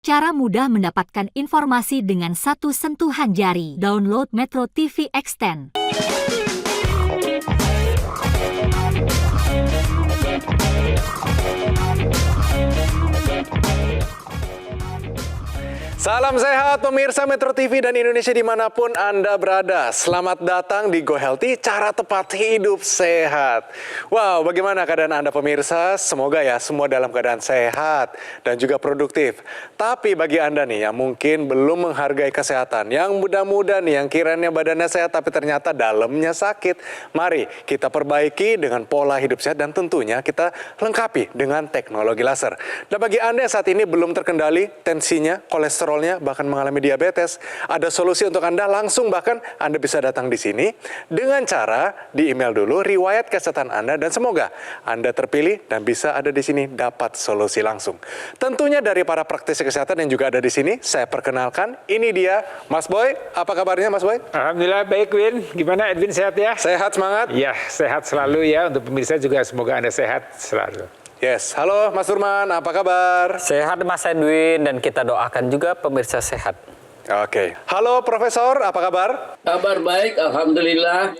Cara mudah mendapatkan informasi dengan satu sentuhan jari. Download Metro TV Extend. Salam sehat pemirsa Metro TV dan Indonesia dimanapun Anda berada. Selamat datang di Go Healthy, cara tepat hidup sehat. Wow, bagaimana keadaan Anda pemirsa? Semoga ya semua dalam keadaan sehat dan juga produktif. Tapi bagi Anda nih yang mungkin belum menghargai kesehatan, yang muda-muda nih yang kiranya badannya sehat tapi ternyata dalamnya sakit. Mari kita perbaiki dengan pola hidup sehat dan tentunya kita lengkapi dengan teknologi laser. Dan bagi Anda yang saat ini belum terkendali tensinya, kolesterolnya, bahkan mengalami diabetes, ada solusi untuk Anda langsung, bahkan Anda bisa datang di sini dengan cara di email dulu riwayat kesehatan Anda dan semoga Anda terpilih dan bisa ada di sini dapat solusi langsung. Tentunya dari para praktisi kesehatan yang juga ada di sini, saya perkenalkan, ini dia Mas Boy. Apa kabarnya Mas Boy? Alhamdulillah baik Win. Gimana Edwin, sehat ya? Sehat, semangat? Ya, sehat selalu ya. Untuk pemirsa juga semoga Anda sehat selalu. Yes, halo Mas Durman, apa kabar? Sehat Mas Edwin, dan kita doakan juga pemirsa sehat. Oke. Halo Profesor, apa kabar? Kabar baik, alhamdulillah.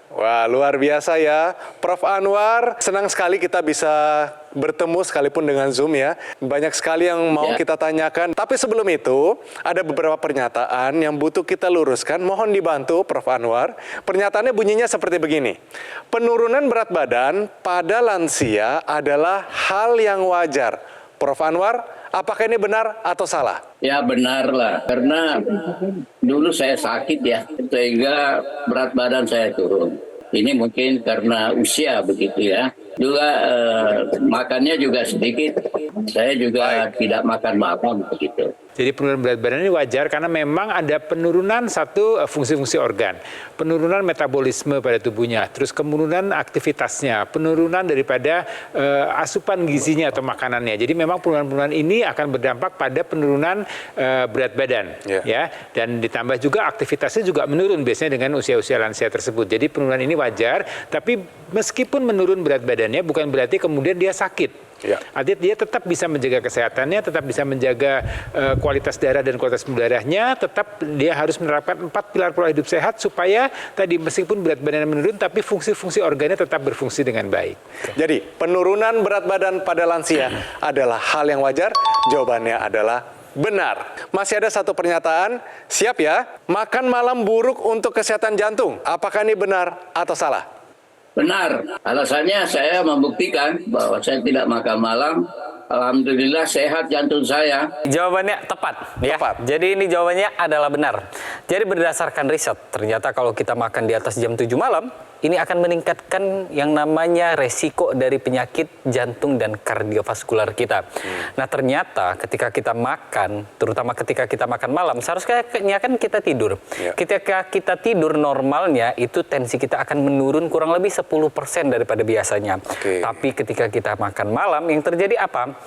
Wah, luar biasa ya. Prof. Anwar, senang sekali kita bisa bertemu sekalipun dengan Zoom ya. Banyak sekali yang mau kita tanyakan. Tapi sebelum itu, ada beberapa pernyataan yang butuh kita luruskan. Mohon dibantu Prof. Anwar. Pernyataannya bunyinya seperti begini. Penurunan berat badan pada lansia adalah hal yang wajar. Prof. Anwar, apakah ini benar atau salah? Ya benar lah, karena dulu saya sakit ya, sehingga berat badan saya turun. Ini mungkin karena usia begitu ya. Juga makannya juga sedikit, saya juga tidak makan malam begitu. Jadi penurunan berat badan ini wajar karena memang ada penurunan satu fungsi-fungsi organ, penurunan metabolisme pada tubuhnya, terus penurunan aktivitasnya, penurunan daripada asupan gizinya atau makanannya. Jadi memang penurunan-penurunan ini akan berdampak pada penurunan berat badan, ya. Dan ditambah juga aktivitasnya juga menurun biasanya dengan usia-usia lansia tersebut. Jadi penurunan ini wajar, tapi meskipun menurun berat badannya bukan berarti kemudian dia sakit. Ya. Artinya dia tetap bisa menjaga kesehatannya, tetap bisa menjaga kualitas darah dan kualitas darahnya, tetap dia harus menerapkan 4 pilar pola hidup sehat supaya tadi meskipun berat badannya menurun tapi fungsi-fungsi organnya tetap berfungsi dengan baik. Jadi penurunan berat badan pada lansia adalah hal yang wajar, jawabannya adalah benar. Masih ada satu pernyataan, siap ya? Makan malam buruk untuk kesehatan jantung. Apakah ini benar atau salah? Benar, alasannya saya membuktikan bahwa saya tidak makan malam. Alhamdulillah sehat jantung saya. Jawabannya tepat, ya. Tepat. Jadi ini jawabannya adalah benar. Jadi berdasarkan riset, ternyata kalau kita makan di atas jam 7 malam, ini akan meningkatkan yang namanya resiko dari penyakit jantung dan kardiovaskular kita. Nah ternyata ketika kita makan, terutama ketika kita makan malam, seharusnya kan kita tidur. Ketika kita tidur normalnya itu tensi kita akan menurun kurang lebih 10% daripada biasanya. Tapi ketika kita makan malam, yang terjadi apa?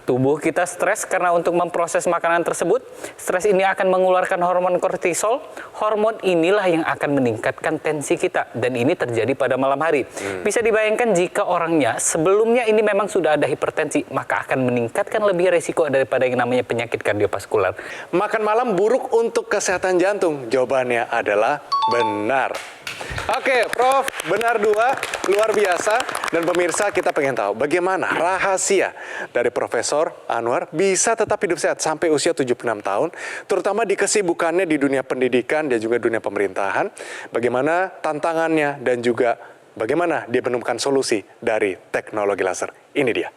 Tubuh kita stres karena untuk memproses makanan tersebut, stres ini akan mengeluarkan hormon kortisol. Hormon inilah yang akan meningkatkan tensi kita dan ini terjadi pada malam hari. Bisa dibayangkan jika orangnya sebelumnya ini memang sudah ada hipertensi, maka akan meningkatkan lebih resiko daripada yang namanya penyakit kardiovaskular. Makan malam buruk untuk kesehatan jantung. Jawabannya adalah benar. Oke, Prof, benar 2, luar biasa. Dan pemirsa, kita pengen tahu bagaimana rahasia dari Profesor Anwar bisa tetap hidup sehat sampai usia 76 tahun, terutama di kesibukannya di dunia pendidikan dan juga dunia pemerintahan, bagaimana tantangannya dan juga bagaimana dia menemukan solusi dari teknologi laser. Ini dia.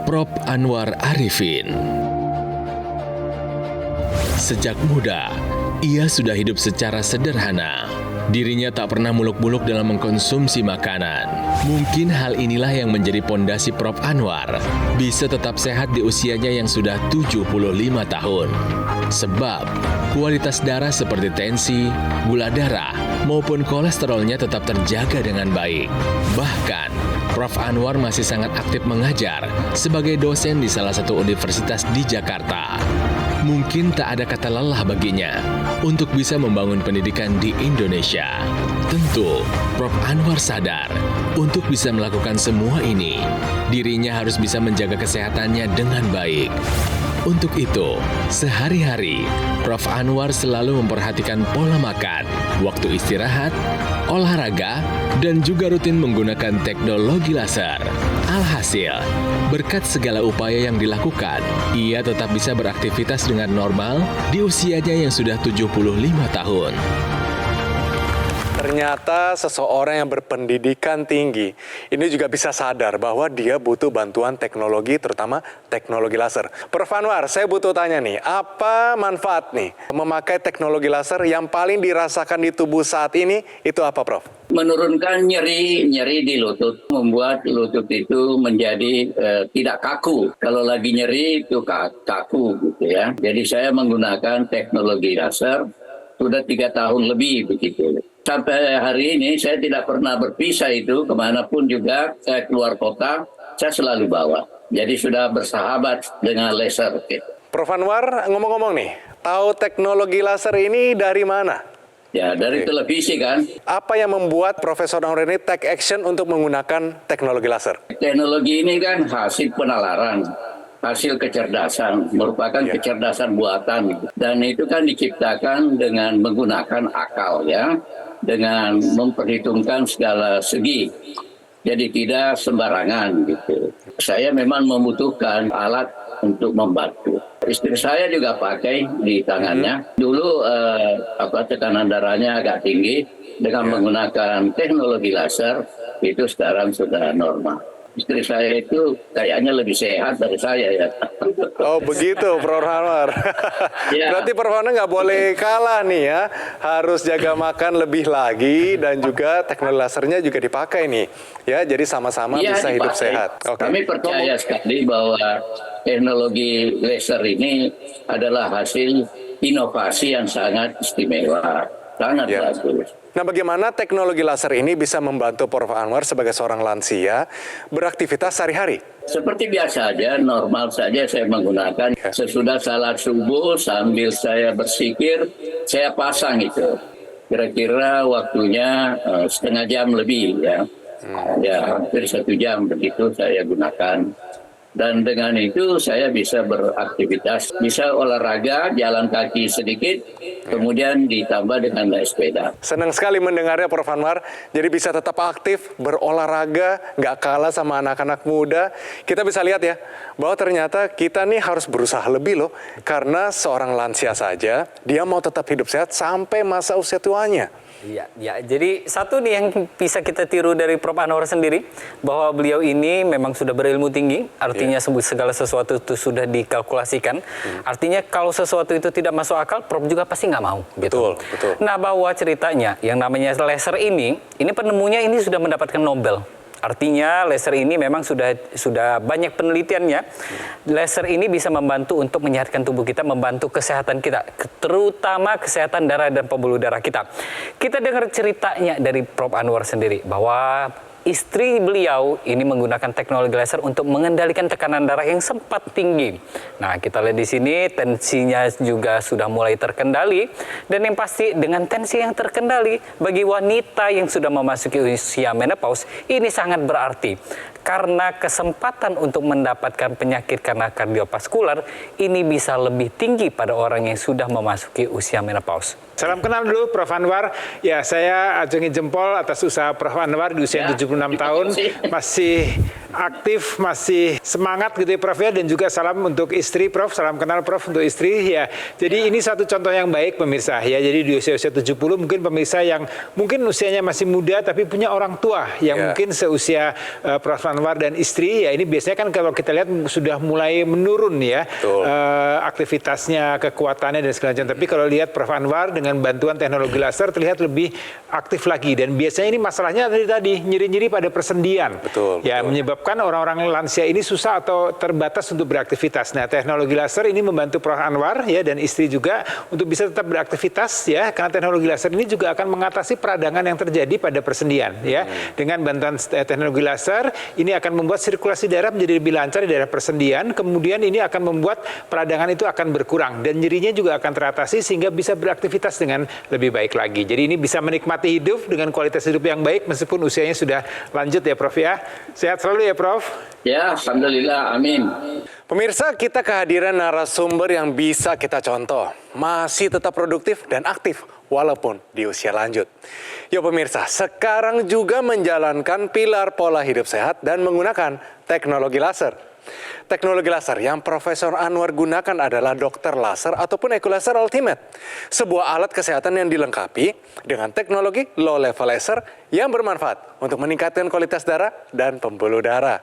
Prof. Anwar Arifin. Sejak muda, ia sudah hidup secara sederhana. Dirinya tak pernah muluk-muluk dalam mengkonsumsi makanan. Mungkin hal inilah yang menjadi pondasi Prof. Anwar bisa tetap sehat di usianya yang sudah 75 tahun. Sebab kualitas darah seperti tensi, gula darah, maupun kolesterolnya tetap terjaga dengan baik. Bahkan, Prof. Anwar masih sangat aktif mengajar sebagai dosen di salah satu universitas di Jakarta. Mungkin tak ada kata lelah baginya untuk bisa membangun pendidikan di Indonesia. Tentu, Prof. Anwar sadar untuk bisa melakukan semua ini, dirinya harus bisa menjaga kesehatannya dengan baik. Untuk itu, sehari-hari, Prof. Anwar selalu memperhatikan pola makan, waktu istirahat, olahraga, dan juga rutin menggunakan teknologi laser. Alhasil, berkat segala upaya yang dilakukan, ia tetap bisa beraktivitas dengan normal di usianya yang sudah 75 tahun. Ternyata seseorang yang berpendidikan tinggi ini juga bisa sadar bahwa dia butuh bantuan teknologi, terutama teknologi laser. Prof. Anwar, saya butuh tanya nih, apa manfaat nih memakai teknologi laser yang paling dirasakan di tubuh saat ini, itu apa, Prof? Menurunkan nyeri di lutut, membuat lutut itu menjadi tidak kaku. Kalau lagi nyeri itu kaku gitu ya. Jadi saya menggunakan teknologi laser sudah 3 tahun lebih begitu. Sampai hari ini saya tidak pernah berpisah itu, kemanapun juga saya keluar kota, saya selalu bawa. Jadi sudah bersahabat dengan laser. Prof. Anwar, ngomong-ngomong nih, tahu teknologi laser ini dari mana? Ya, dari televisi kan. Apa yang membuat Profesor Anwar ini take action untuk menggunakan teknologi laser? Teknologi ini kan hasil penalaran, hasil kecerdasan, merupakan kecerdasan buatan. Dan itu kan diciptakan dengan menggunakan akal ya, dengan memperhitungkan segala segi. Jadi tidak sembarangan gitu. Saya memang membutuhkan alat untuk membantu. Istri saya juga pakai di tangannya. Dulu tekanan darahnya agak tinggi, dengan menggunakan teknologi laser itu sekarang sudah normal. Istri saya itu kayaknya lebih sehat dari saya ya. Oh begitu, Prof. Anwar. Ya. Berarti Prof. Anwar nggak boleh kalah nih ya. Harus jaga makan lebih lagi dan juga teknologi lasernya juga dipakai nih. Ya, jadi sama-sama Ya, bisa hidup dipakai. sehat. Oke. Kami percaya sekali bahwa teknologi laser ini adalah hasil inovasi yang sangat istimewa. Sangat bagus. Nah, bagaimana teknologi laser ini bisa membantu Prof. Anwar sebagai seorang lansia beraktivitas sehari-hari? Seperti biasa aja, normal saja saya menggunakan. Sesudah salat subuh, sambil saya bersikir, saya pasang itu. Kira-kira waktunya setengah jam lebih ya. Ya, hampir 1 jam begitu saya gunakan. Dan dengan itu saya bisa beraktivitas, bisa olahraga, jalan kaki sedikit, kemudian ditambah dengan naik sepeda. Senang sekali mendengarnya Prof. Anwar. Jadi bisa tetap aktif, berolahraga, nggak kalah sama anak-anak muda. Kita bisa lihat ya, bahwa ternyata kita nih harus berusaha lebih loh. Karena seorang lansia saja, dia mau tetap hidup sehat sampai masa usia tuanya. Ya, jadi satu nih yang bisa kita tiru dari Prof. Anwar sendiri, bahwa beliau ini memang sudah berilmu tinggi, artinya segala sesuatu itu sudah dikalkulasikan. Artinya kalau sesuatu itu tidak masuk akal, Prof juga pasti nggak mau. Gitu. Betul. Nah, bahwa ceritanya yang namanya laser ini penemunya ini sudah mendapatkan Nobel. Artinya laser ini memang sudah banyak penelitiannya. Laser ini bisa membantu untuk menyehatkan tubuh kita, membantu kesehatan kita, terutama kesehatan darah dan pembuluh darah kita. Kita dengar ceritanya dari Prof. Anwar sendiri bahwa istri beliau ini menggunakan teknologi laser untuk mengendalikan tekanan darah yang sempat tinggi. Nah, kita lihat di sini tensinya juga sudah mulai terkendali, dan yang pasti dengan tensi yang terkendali bagi wanita yang sudah memasuki usia menopause ini sangat berarti. Karena kesempatan untuk mendapatkan penyakit karena kardiovaskular ini bisa lebih tinggi pada orang yang sudah memasuki usia menopause. Salam kenal dulu Prof. Anwar. Ya, saya acungi jempol atas usaha Prof. Anwar di usia 76 tahun. Masih aktif, masih semangat gitu ya Prof ya. Dan juga salam untuk istri Prof. Salam kenal Prof untuk istri ya. Jadi ini satu contoh yang baik pemirsa ya. Jadi di usia-usia 70 mungkin pemirsa yang mungkin usianya masih muda tapi punya orang tua yang mungkin seusia Prof. Anwar dan istri ya. Ini biasanya kan kalau kita lihat sudah mulai menurun ya. Aktivitasnya, kekuatannya dan segala macam. Tapi kalau lihat Prof. Anwar dengan bantuan teknologi laser terlihat lebih aktif lagi, dan biasanya ini masalahnya tadi nyeri-nyeri pada persendian. Betul. Menyebabkan orang-orang lansia ini susah atau terbatas untuk beraktivitas. Nah, teknologi laser ini membantu Prof. Anwar ya dan istri juga untuk bisa tetap beraktivitas ya, karena teknologi laser ini juga akan mengatasi peradangan yang terjadi pada persendian ya. Dengan bantuan teknologi laser ini akan membuat sirkulasi darah menjadi lebih lancar di daerah persendian, kemudian ini akan membuat peradangan itu akan berkurang dan nyerinya juga akan teratasi sehingga bisa beraktivitas beraktivitas dengan lebih baik lagi. Jadi ini bisa menikmati hidup dengan kualitas hidup yang baik meskipun usianya sudah lanjut ya Prof ya. Sehat selalu ya Prof. Ya, alhamdulillah, amin. Pemirsa, kita kehadiran narasumber yang bisa kita contoh. Masih tetap produktif dan aktif walaupun di usia lanjut. Yo pemirsa, sekarang juga menjalankan pilar pola hidup sehat dan menggunakan teknologi laser. Teknologi laser yang Profesor Anwar gunakan adalah dokter laser ataupun Eco-Laser Ultimate. Sebuah alat kesehatan yang dilengkapi dengan teknologi low level laser yang bermanfaat untuk meningkatkan kualitas darah dan pembuluh darah.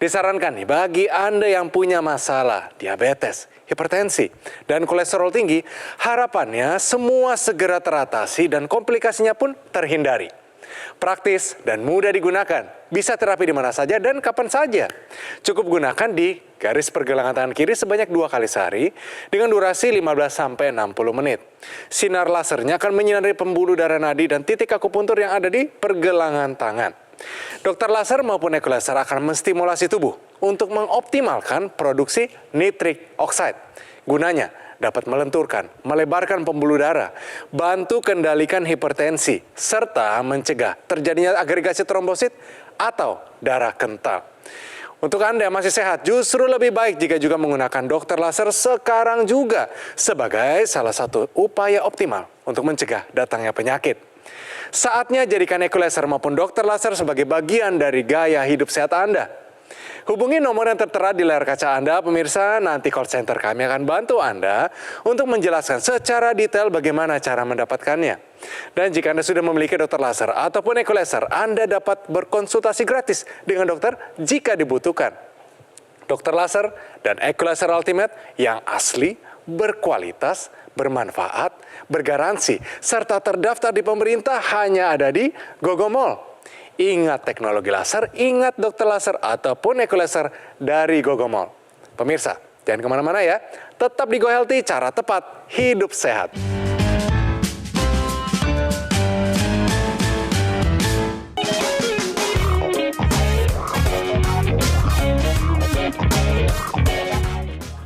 Disarankan nih bagi Anda yang punya masalah diabetes, hipertensi, dan kolesterol tinggi, harapannya semua segera teratasi dan komplikasinya pun terhindari. Praktis dan mudah digunakan, bisa terapi di mana saja dan kapan saja. Cukup gunakan di garis pergelangan tangan kiri sebanyak 2 kali sehari dengan durasi 15-60 menit. Sinar lasernya akan menyinari pembuluh darah nadi dan titik akupuntur yang ada di pergelangan tangan. Dokter laser maupun Eco-Laser akan menstimulasi tubuh untuk mengoptimalkan produksi nitric oxide. Gunanya dapat melenturkan, melebarkan pembuluh darah, bantu kendalikan hipertensi, serta mencegah terjadinya agregasi trombosit atau darah kental. Untuk Anda yang masih sehat, justru lebih baik jika juga menggunakan dokter laser sekarang juga sebagai salah satu upaya optimal untuk mencegah datangnya penyakit. Saatnya jadikan Eco-Laser maupun dokter laser sebagai bagian dari gaya hidup sehat Anda. Hubungi nomor yang tertera di layar kaca Anda, pemirsa. Nanti call center kami akan bantu Anda untuk menjelaskan secara detail bagaimana cara mendapatkannya. Dan jika Anda sudah memiliki dokter laser ataupun Eco-Laser, Anda dapat berkonsultasi gratis dengan dokter jika dibutuhkan. Dokter laser dan Eco-Laser Ultimate yang asli, berkualitas, bermanfaat, bergaransi, serta terdaftar di pemerintah hanya ada di Gogomall. Ingat teknologi laser, ingat dokter laser ataupun Eco-Laser dari Gogomall. Pemirsa, jangan kemana-mana ya. Tetap di Go Healthy, cara tepat, hidup sehat.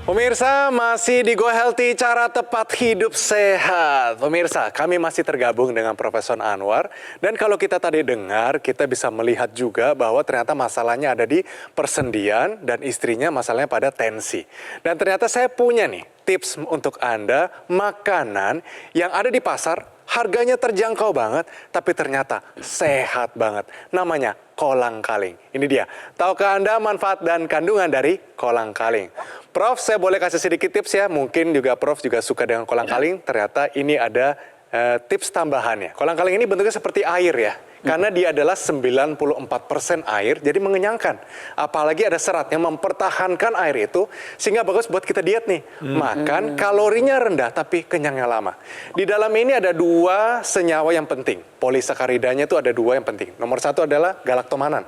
Pemirsa, masih di Go Healthy, cara tepat hidup sehat. Pemirsa, kami masih tergabung dengan Profesor Anwar. Dan kalau kita tadi dengar, kita bisa melihat juga bahwa ternyata masalahnya ada di persendian dan istrinya masalahnya pada tensi. Dan ternyata saya punya nih tips untuk Anda, makanan yang ada di pasar, harganya terjangkau banget, tapi ternyata sehat banget. Namanya kolang-kaling. Ini dia. Tahukah Anda manfaat dan kandungan dari kolang-kaling? Prof, saya boleh kasih sedikit tips ya. Mungkin juga Prof juga suka dengan kolang-kaling. Ternyata ini ada tips tambahannya. Kolang-kaling ini bentuknya seperti air ya. Karena dia adalah 94% air, jadi mengenyangkan. Apalagi ada serat yang mempertahankan air itu, sehingga bagus buat kita diet nih. Makan kalorinya rendah, tapi kenyangnya lama. Di dalam ini ada 2 senyawa yang penting. Polisakaridanya itu ada 2 yang penting. Nomor 1 adalah galaktomanan.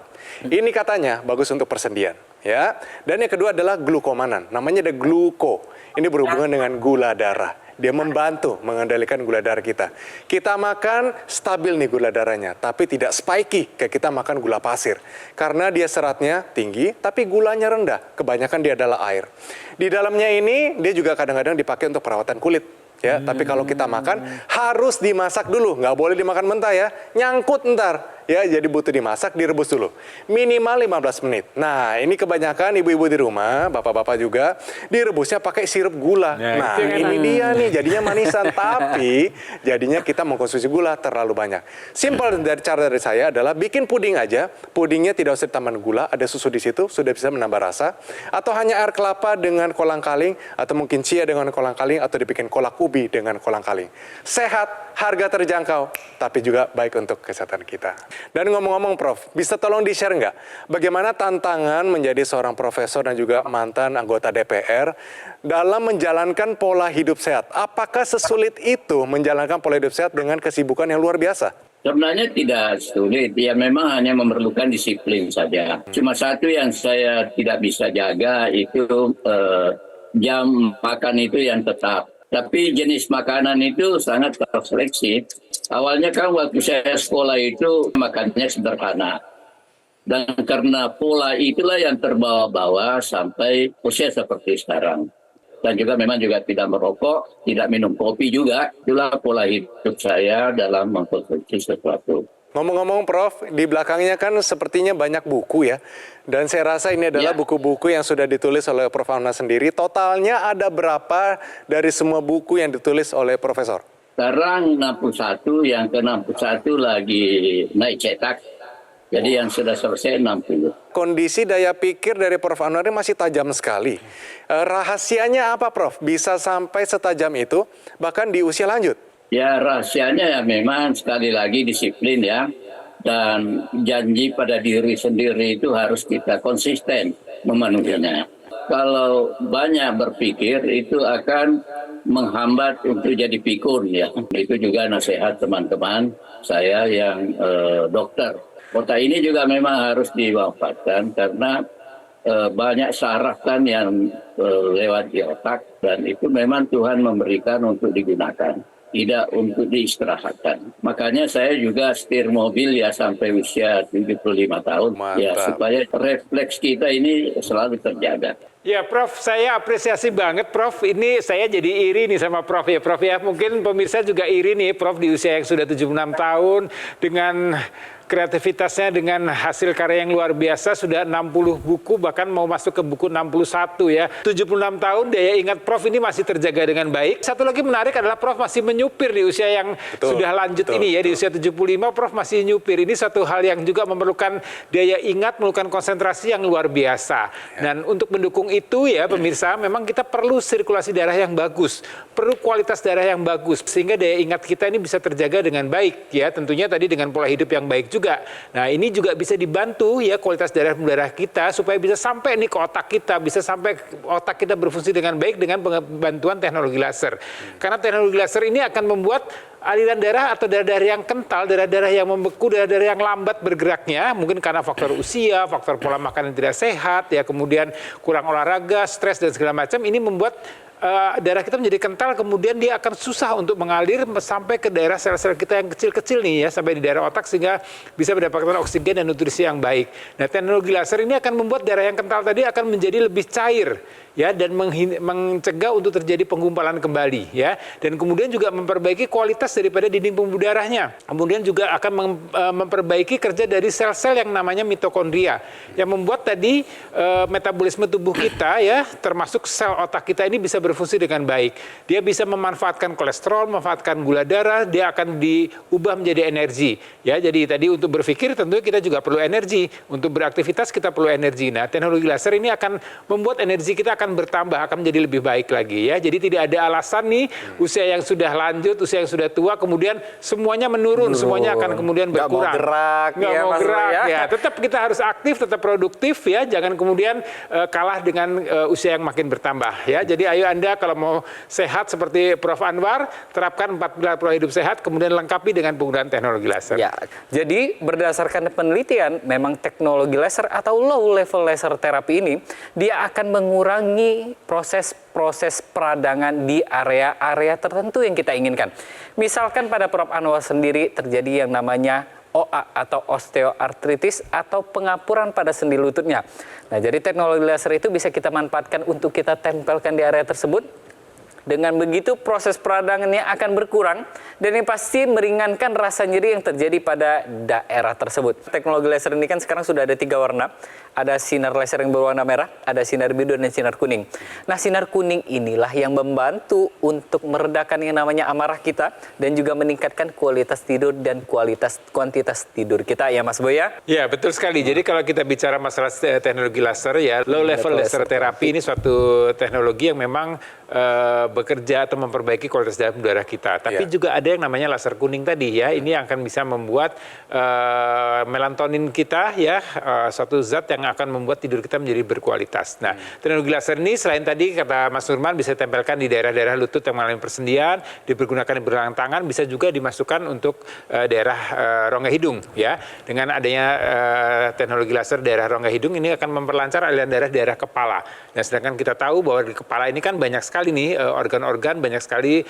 Ini katanya bagus untuk persendian. Ya, dan yang kedua adalah glukomanan. Namanya ada gluko. Ini berhubungan dengan gula darah. Dia membantu mengendalikan gula darah kita. Kita makan stabil nih gula darahnya, tapi tidak spiky kayak kita makan gula pasir. Karena dia seratnya tinggi, tapi gulanya rendah. Kebanyakan dia adalah air. Di dalamnya ini dia juga kadang-kadang dipakai untuk perawatan kulit. Ya, tapi kalau kita makan harus dimasak dulu, nggak boleh dimakan mentah ya, nyangkut ntar. Ya, jadi butuh dimasak, direbus dulu. Minimal 15 menit. Nah, ini kebanyakan ibu-ibu di rumah, bapak-bapak juga, direbusnya pakai sirup gula. Nah, ini dia nih, jadinya manisan. Tapi, jadinya kita mengkonsumsi gula terlalu banyak. Simpel dari cara dari saya adalah bikin puding aja. Pudingnya tidak usah ditambah gula, ada susu di situ, sudah bisa menambah rasa. Atau hanya air kelapa dengan kolang-kaling, atau mungkin chia dengan kolang-kaling, atau dibikin kolak ubi dengan kolang-kaling. Sehat, harga terjangkau, tapi juga baik untuk kesehatan kita. Dan ngomong-ngomong Prof, bisa tolong di-share nggak bagaimana tantangan menjadi seorang profesor dan juga mantan anggota DPR dalam menjalankan pola hidup sehat? Apakah sesulit itu menjalankan pola hidup sehat dengan kesibukan yang luar biasa? Sebenarnya tidak sulit, ya memang hanya memerlukan disiplin saja. Cuma satu yang saya tidak bisa jaga itu jam makan itu yang tetap. Tapi jenis makanan itu sangat terseleksi. Awalnya kan waktu saya sekolah itu makannya sederhana. Dan karena pola itulah yang terbawa-bawa sampai usia seperti sekarang. dan juga memang juga tidak merokok, tidak minum kopi juga. Itulah pola hidup saya dalam mengkonsumsi sesuatu. Ngomong-ngomong Prof, di belakangnya kan sepertinya banyak buku ya. Dan saya rasa ini adalah buku-buku yang sudah ditulis oleh Prof. Anwar sendiri. Totalnya ada berapa dari semua buku yang ditulis oleh Profesor? Sekarang 61, yang ke-61 lagi naik cetak. Jadi yang sudah selesai 60. Kondisi daya pikir dari Prof. Anwar ini masih tajam sekali. Rahasianya apa Prof? Bisa sampai setajam itu bahkan di usia lanjut? Ya rahasianya ya memang sekali lagi disiplin ya. Dan janji pada diri sendiri itu harus kita konsisten memenuhinya. Kalau banyak berpikir itu akan menghambat untuk jadi pikun ya. Itu juga nasihat teman-teman saya yang dokter. Kota ini juga memang harus dimanfaatkan karena banyak sarafkan yang lewat di otak dan itu memang Tuhan memberikan untuk digunakan. Tidak untuk diistirahatkan. Makanya saya juga setir mobil ya sampai usia 75 tahun. Mantap. Ya supaya refleks kita ini selalu terjaga. Ya Prof, saya apresiasi banget Prof. Ini saya jadi iri nih sama Prof ya Prof ya. Mungkin pemirsa juga iri nih Prof di usia yang sudah 76 tahun dengan kreativitasnya, dengan hasil karya yang luar biasa, sudah 60 buku, bahkan mau masuk ke buku 61 ya. 76 tahun, daya ingat Prof ini masih terjaga dengan baik. Satu lagi menarik adalah Prof masih menyupir di usia yang sudah lanjut ini ya, di usia 75 Prof masih nyupir. Ini satu hal yang juga memerlukan daya ingat, memerlukan konsentrasi yang luar biasa. Dan untuk mendukung itu ya pemirsa, memang kita perlu sirkulasi darah yang bagus, perlu kualitas darah yang bagus, sehingga daya ingat kita ini bisa terjaga dengan baik ya. Tentunya tadi dengan pola hidup yang baik juga. Nah ini juga bisa dibantu ya kualitas darah kita supaya bisa sampai nih ke otak kita, bisa sampai otak kita berfungsi dengan baik dengan bantuan teknologi laser. Karena teknologi laser ini akan membuat aliran darah atau darah-darah yang kental, darah-darah yang membeku, darah-darah yang lambat bergeraknya, mungkin karena faktor usia, faktor pola makan yang tidak sehat, ya kemudian kurang olahraga, stres dan segala macam, ini membuat darah kita menjadi kental, kemudian dia akan susah untuk mengalir sampai ke daerah sel-sel kita yang kecil-kecil nih ya, sampai di daerah otak sehingga bisa mendapatkan oksigen dan nutrisi yang baik. Nah teknologi laser ini akan membuat darah yang kental tadi akan menjadi lebih cair ya, dan mencegah untuk terjadi penggumpalan kembali ya, dan kemudian juga memperbaiki kualitas daripada dinding pembuluh darahnya. Kemudian juga akan memperbaiki kerja dari sel-sel yang namanya mitokondria yang membuat tadi metabolisme tubuh kita ya, termasuk sel otak kita ini bisa berfungsi dengan baik. Dia bisa memanfaatkan kolesterol, memanfaatkan gula darah, dia akan diubah menjadi energi ya. Jadi tadi untuk berpikir tentunya kita juga perlu energi, untuk beraktivitas kita perlu energi. Nah teknologi laser ini akan membuat energi kita akan bertambah, akan menjadi lebih baik lagi ya. Jadi tidak ada alasan nih usia yang sudah lanjut, usia yang sudah tua kemudian semuanya menurun, semuanya akan kemudian berkurang. Nggak mau gerak ya. Tetap kita harus aktif, tetap produktif ya. Jangan kemudian kalah dengan usia yang makin bertambah ya. Jadi ayo Anda kalau mau sehat seperti Prof Anwar, terapkan 4 pilar pola hidup sehat, kemudian lengkapi dengan penggunaan teknologi laser. Ya, jadi berdasarkan penelitian, memang teknologi laser atau low level laser terapi ini, dia akan mengurangi proses peradangan di area-area tertentu yang kita inginkan. Misalkan pada Prof Anwar sendiri terjadi yang namanya OA atau osteoartritis atau pengapuran pada sendi lututnya. Nah, jadi teknologi laser itu bisa kita manfaatkan untuk kita tempelkan di area tersebut. Dengan begitu proses peradangannya akan berkurang dan ini pasti meringankan rasa nyeri yang terjadi pada daerah tersebut. Teknologi laser ini kan sekarang sudah ada 3 warna. Ada sinar laser yang berwarna merah, ada sinar biru dan sinar kuning. Nah sinar kuning inilah yang membantu untuk meredakan yang namanya amarah kita dan juga meningkatkan kualitas tidur dan kuantitas tidur kita ya Mas Boy ya? Ya betul sekali. Jadi kalau kita bicara masalah teknologi laser ya, low level laser terapi ini suatu teknologi yang memang bekerja atau memperbaiki kualitas darah kita. Tapi juga ada yang namanya laser kuning tadi ya. Ini akan bisa membuat melatonin kita ya, suatu zat yang akan membuat tidur kita menjadi berkualitas. Nah, teknologi laser ini selain tadi kata Mas Nurman bisa ditempelkan di daerah-daerah lutut yang mengalami persendian, dipergunakan di belakang tangan, bisa juga dimasukkan untuk daerah rongga hidung ya. Dengan adanya teknologi laser daerah rongga hidung ini akan memperlancar aliran darah daerah kepala. Nah, sedangkan kita tahu bahwa di kepala ini kan banyak sekali nih organ-organ, banyak sekali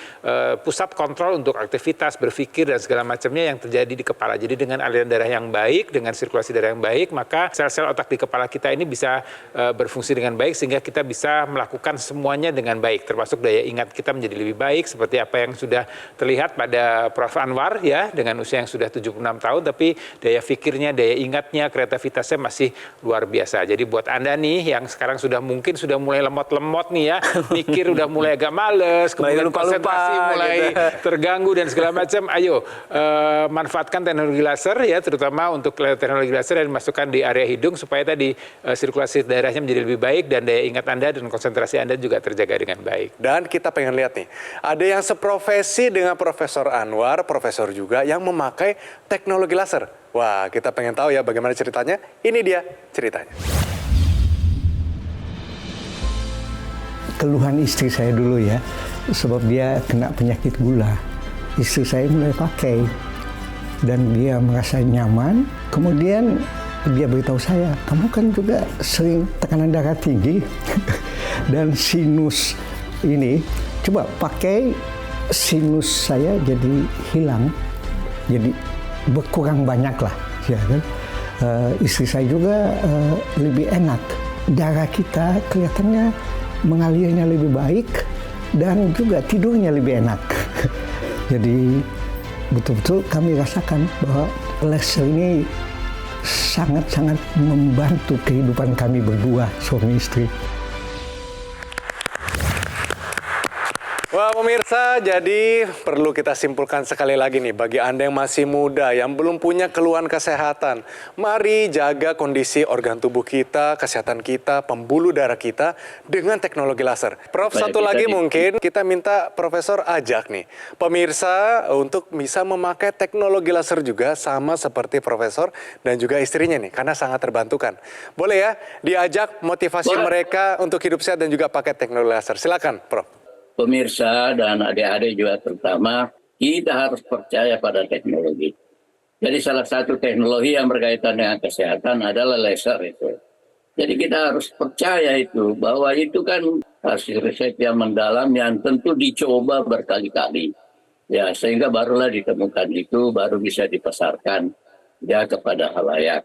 pusat kontrol untuk aktivitas, berpikir dan segala macamnya yang terjadi di kepala. Jadi dengan aliran darah yang baik, dengan sirkulasi darah yang baik, maka sel-sel otak di kepala kita ini bisa berfungsi dengan baik sehingga kita bisa melakukan semuanya dengan baik, termasuk daya ingat kita menjadi lebih baik seperti apa yang sudah terlihat pada Prof. Anwar ya, dengan usia yang sudah 76 tahun tapi daya pikirnya, daya ingatnya, kreativitasnya masih luar biasa. Jadi buat Anda nih yang sekarang sudah mungkin sudah mulai lemot-lemot nih ya, mikir udah mulai agak males, kemudian konsentrasi mulai terganggu dan segala macam, ayo manfaatkan teknologi laser ya, terutama untuk teknologi laser yang dimasukkan di area hidung supaya tadi sirkulasi darahnya menjadi lebih baik dan daya ingat Anda dan konsentrasi Anda juga terjaga dengan baik. Dan kita pengen lihat nih, ada yang seprofesi dengan Profesor Anwar, profesor juga yang memakai teknologi laser. Wah, kita pengen tahu ya bagaimana ceritanya. Ini dia ceritanya. Keluhan istri saya dulu ya, sebab dia kena penyakit gula. Istri saya mulai pakai dan dia merasa nyaman. Kemudian dia beritahu saya, kamu kan juga sering tekanan darah tinggi dan sinus ini. Coba pakai, sinus saya jadi hilang, jadi berkurang banyak lah. Ya kan? Istri saya juga lebih enak. Darah kita kelihatannya mengalirnya lebih baik dan juga tidurnya lebih enak. Jadi betul-betul kami rasakan bahwa laser ini sangat-sangat membantu kehidupan kami berdua, suami istri. Wah pemirsa, jadi perlu kita simpulkan sekali lagi nih bagi Anda yang masih muda, yang belum punya keluhan kesehatan. Mari jaga kondisi organ tubuh kita, kesehatan kita, pembuluh darah kita dengan teknologi laser. Prof, satu lagi mungkin kita minta Profesor ajak nih pemirsa untuk bisa memakai teknologi laser juga sama seperti Profesor dan juga istrinya nih, karena sangat terbantukan. Boleh ya diajak motivasi mereka untuk hidup sehat dan juga pakai teknologi laser. Silakan Prof. Pemirsa dan adik-adik juga terutama, kita harus percaya pada teknologi. Jadi salah satu teknologi yang berkaitan dengan kesehatan adalah laser itu. Jadi kita harus percaya itu, bahwa itu kan hasil riset yang mendalam yang tentu dicoba berkali-kali. Ya, sehingga barulah ditemukan itu, baru bisa dipasarkan ya kepada khalayak.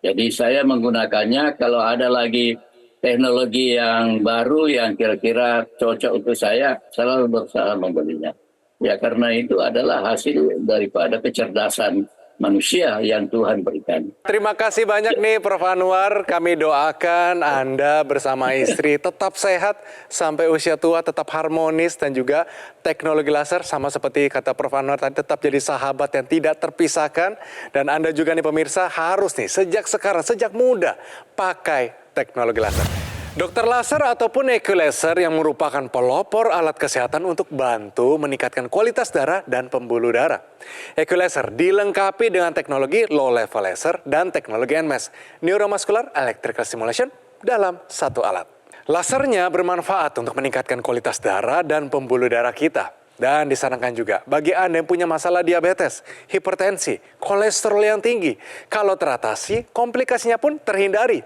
Jadi saya menggunakannya kalau ada lagi teknologi yang baru yang kira-kira cocok untuk saya, selalu berusaha membelinya. Ya karena itu adalah hasil daripada kecerdasan manusia yang Tuhan berikan. Terima kasih banyak nih Prof. Anwar. Kami doakan Anda bersama istri tetap sehat sampai usia tua, tetap harmonis dan juga teknologi laser sama seperti kata Prof. Anwar tadi tetap jadi sahabat yang tidak terpisahkan. Dan Anda juga nih pemirsa harus nih sejak sekarang, sejak muda pakai teknologi laser. Dokter laser ataupun EQ laser yang merupakan pelopor alat kesehatan untuk bantu meningkatkan kualitas darah dan pembuluh darah. EQ laser dilengkapi dengan teknologi low level laser dan teknologi NMES, Neuromuscular Electrical Stimulation, dalam satu alat. Lasernya bermanfaat untuk meningkatkan kualitas darah dan pembuluh darah kita. Dan disarankan juga bagi Anda yang punya masalah diabetes, hipertensi, kolesterol yang tinggi. Kalau teratasi, komplikasinya pun terhindari.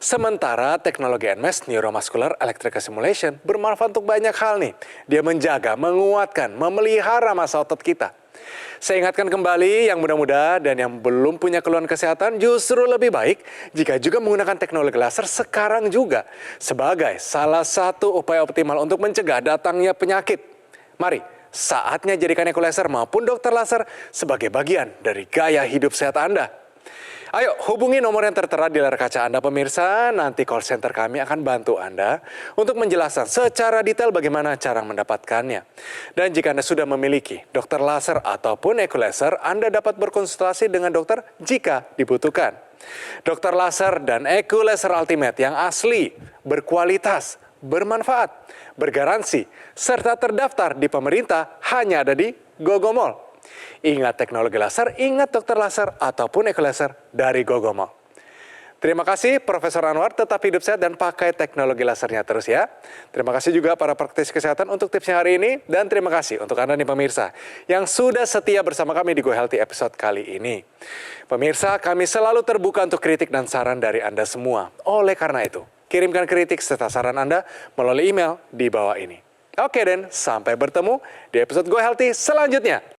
Sementara teknologi NMES, Neuromuscular Electrical Stimulation, bermanfaat untuk banyak hal nih. Dia menjaga, menguatkan, memelihara massa otot kita. Saya ingatkan kembali yang muda-muda dan yang belum punya keluhan kesehatan justru lebih baik jika juga menggunakan teknologi laser sekarang juga sebagai salah satu upaya optimal untuk mencegah datangnya penyakit. Mari, saatnya jadikan EQ laser maupun dokter laser sebagai bagian dari gaya hidup sehat Anda. Ayo hubungi nomor yang tertera di layar kaca Anda pemirsa, nanti call center kami akan bantu Anda untuk menjelaskan secara detail bagaimana cara mendapatkannya. Dan jika Anda sudah memiliki dokter laser ataupun EQ laser, Anda dapat berkonsultasi dengan dokter jika dibutuhkan. Dokter laser dan EQ laser ultimate yang asli, berkualitas, bermanfaat, bergaransi, serta terdaftar di pemerintah hanya ada di Gogomall. Ingat teknologi laser, ingat dokter laser ataupun EQ laser dari Gogomall. Terima kasih Profesor Anwar, tetap hidup sehat dan pakai teknologi lasernya terus ya. Terima kasih juga para praktisi kesehatan untuk tipsnya hari ini. Dan terima kasih untuk Anda nih pemirsa yang sudah setia bersama kami di Go Healthy episode kali ini. Pemirsa, kami selalu terbuka untuk kritik dan saran dari Anda semua. Oleh karena itu, kirimkan kritik serta saran Anda melalui email di bawah ini. Oke dan sampai bertemu di episode Go Healthy selanjutnya.